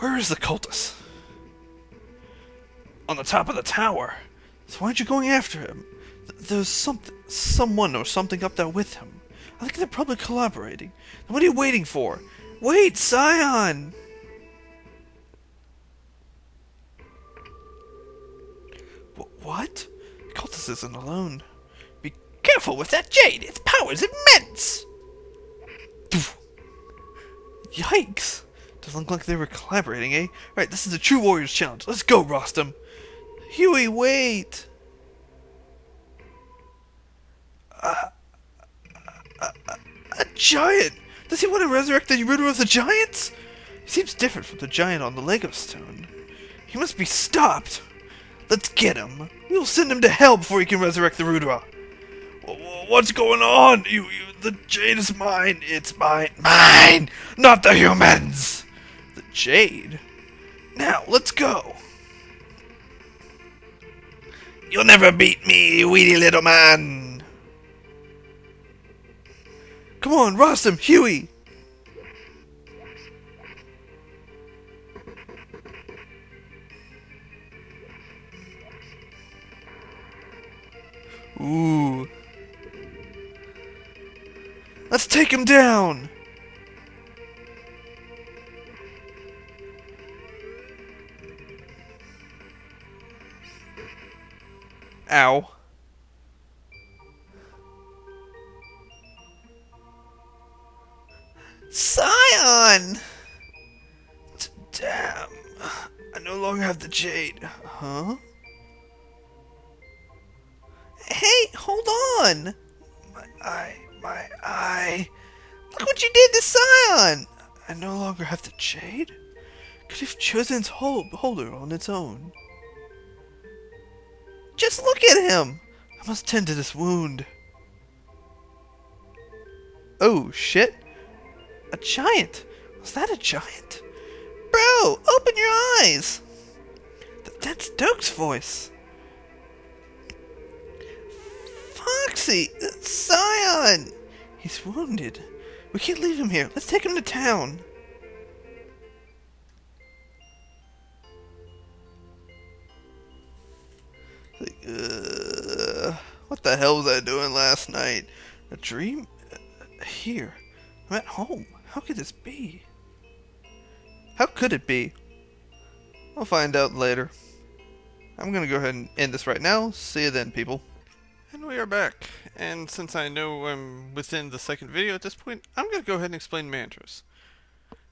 Where is the cultist? On the top of the tower. So why aren't you going after him? There's someone or something up there with him. I think they're probably collaborating. What are you waiting for? Wait, Sion! What? The cultist isn't alone. Be careful with that jade! Its power is immense! Yikes! Doesn't look like they were collaborating, eh? Alright, this is a true warrior's challenge. Let's go, Rostam! Huey, wait! A giant! Does he want to resurrect the Rudras of the giants? He seems different from the giant on the Lego stone. He must be stopped! Let's get him! We will send him to hell before he can resurrect the Rudra! What's going on? The jade is mine! It's mine! Mine! Not the humans! The jade? Now, let's go! You'll never beat me, you weedy little man! Come on, Rostam, Huey! Ooh. Let's take him down! Ow. Sion! Damn. I no longer have the jade. Huh? Hey, hold on! My eye. Look what you did to Sion! I no longer have the jade? Could have chosen its holder on its own. Just look at him! I must tend to this wound. Oh, shit. A giant! Was that a giant? Bro, open your eyes! That's Doke's voice. Foxy! Sion! He's wounded. We can't leave him here. Let's take him to town. What the hell was I doing last night? A dream? Here. I'm at home. How could this be? How could it be? I'll find out later. I'm gonna go ahead and end this right now. See you then, people. And we are back. And since I know I'm within the second video at this point, I'm gonna go ahead and explain mantras.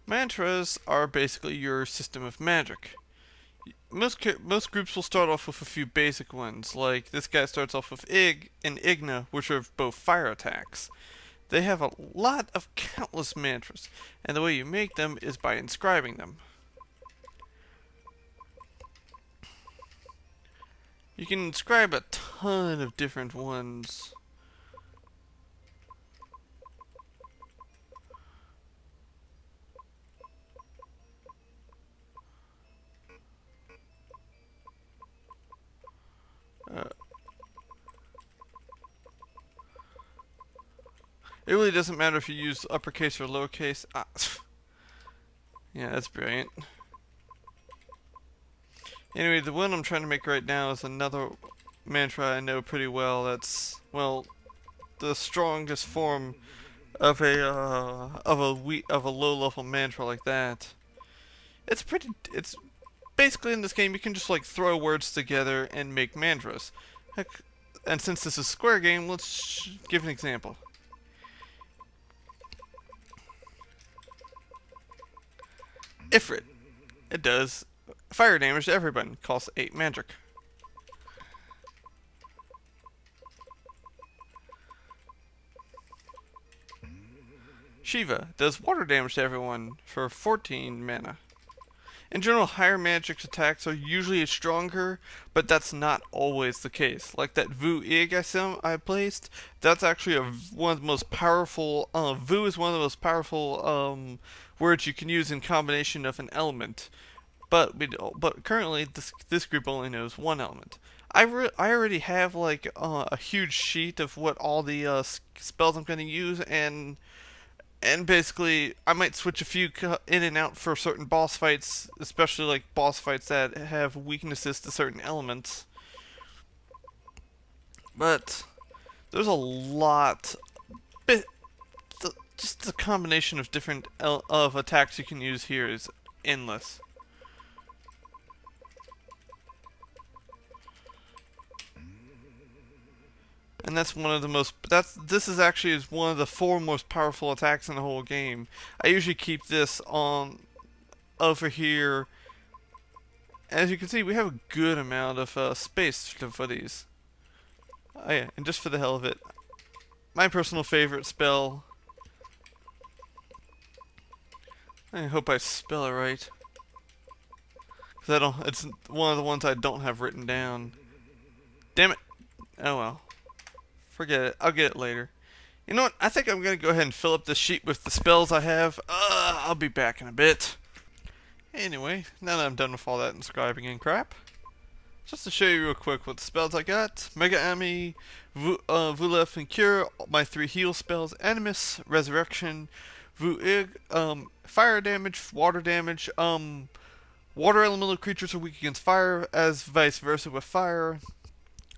Mantras are basically your system of magic. Most groups will start off with a few basic ones, like this guy starts off with Ig and Igna, which are both fire attacks. They have a lot of countless mantras, and the way you make them is by inscribing them. You can inscribe a ton of different ones. It really doesn't matter if you use uppercase or lowercase. Yeah, that's brilliant. Anyway, the one I'm trying to make right now is another mantra I know pretty well. That's, well, the strongest form of a low-level mantra like that. It's basically in this game you can just like throw words together and make mantras. Heck, and since this is a square game, let's give an example. Ifrit. It does fire damage to everyone. Costs 8 magic. Shiva does water damage to everyone for 14 mana. In general, higher magic attacks are usually stronger, but that's not always the case. Like that Vu Ig I placed, that's actually one of the most powerful. Vu is one of the most powerful words you can use in combination of an element. But currently this group only knows one element. I already have like a huge sheet of what all the spells I'm going to use, and And basically, I might switch a few in and out for certain boss fights, especially like boss fights that have weaknesses to certain elements. But there's a lot, just the combination of different of attacks you can use here is endless. And that's one of the most. This is actually one of the 4 most powerful attacks in the whole game. I usually keep this on over here. As you can see, we have a good amount of space for these. Oh yeah, and just for the hell of it, my personal favorite spell. I hope I spell it right, cause I don't. It's one of the ones I don't have written down. Damn it! Oh well. Forget it. I'll get it later. You know what? I think I'm going to go ahead and fill up this sheet with the spells I have. I'll be back in a bit. Anyway, now that I'm done with all that inscribing and crap, just to show you real quick what the spells I got. Mega Ami, Vulef and Cure, my 3 heal spells. Animus, Resurrection, Vuig, fire damage, water damage. Water elemental creatures are weak against fire, as vice versa with fire.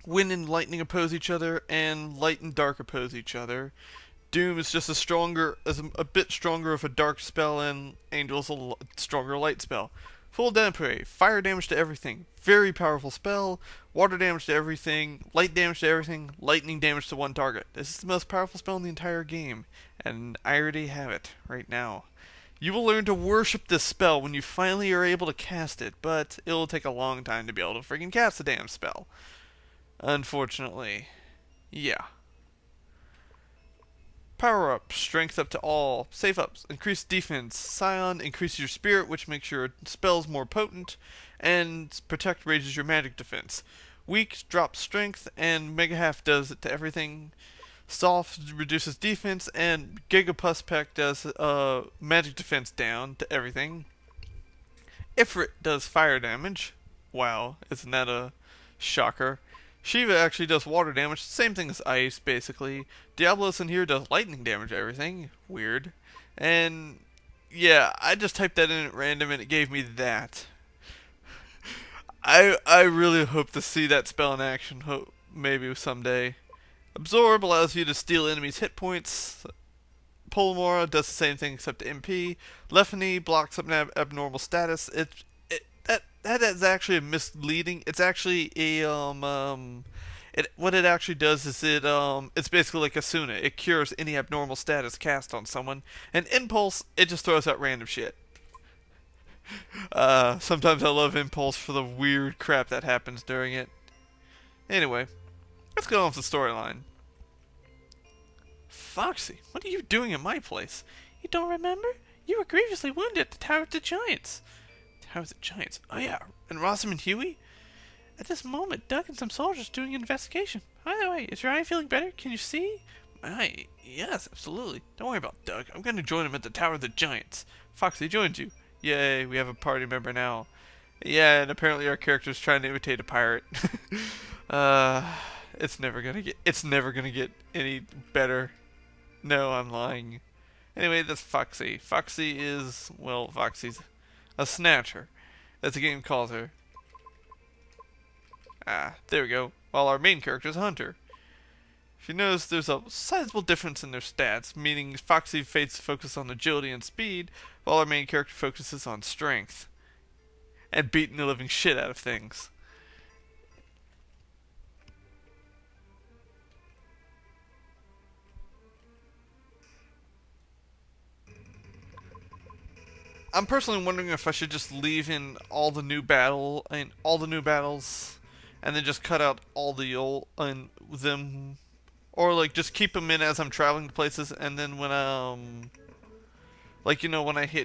Wind and lightning oppose each other, and light and dark oppose each other. Doom is just a bit stronger of a dark spell, and Angel is a stronger light spell. Full Damper, fire damage to everything, very powerful spell. Water damage to everything, light damage to everything, lightning damage to one target. This is the most powerful spell in the entire game, and I already have it right now. You will learn to worship this spell when you finally are able to cast it, but it will take a long time to be able to freaking cast the damn spell. Unfortunately. Yeah. Power up, strength up to all, save ups, increase defense, Sion, increases your spirit, which makes your spells more potent, and protect raises your magic defense. Weak drops strength, and Mega Half does it to everything. Soft reduces defense, and Gigapus Peck does magic defense down to everything. Ifrit does fire damage. Wow, isn't that a shocker? Shiva actually does water damage, same thing as ice, basically. Diablos in here does lightning damage to everything. Weird. And, yeah, I just typed that in at random and it gave me that. I really hope to see that spell in action, maybe someday. Absorb allows you to steal enemies' hit points. Polymora does the same thing except MP. Lephany blocks up an abnormal status. That is actually a misleading. It's actually a what it actually does is it's basically like Asuna. It cures any abnormal status cast on someone. And Impulse, it just throws out random shit. Sometimes I love Impulse for the weird crap that happens during it. Anyway, let's go on with the storyline. Foxy, what are you doing in my place? You don't remember? You were grievously wounded at the Tower of the Giants. Tower of the Giants? Oh yeah, and Rossum and Huey? At this moment, Doug and some soldiers are doing an investigation. By the way, is your eye feeling better? Can you see? My eye? Yes, absolutely. Don't worry about Doug. I'm going to join him at the Tower of the Giants. Foxy joined you. Yay, we have a party member now. Yeah, and apparently our character's trying to imitate a pirate. It's never gonna get any better. No, I'm lying. Anyway, that's Foxy. Foxy's a snatcher, as the game calls her. There we go. While our main character is Hunter. If you notice, there's a sizable difference in their stats, meaning Foxy focuses on agility and speed, while our main character focuses on strength. And beating the living shit out of things. I'm personally wondering if I should just leave in all the new battles, and then just cut out all the old and them, or like just keep them in as I'm traveling to places, and then when when I hit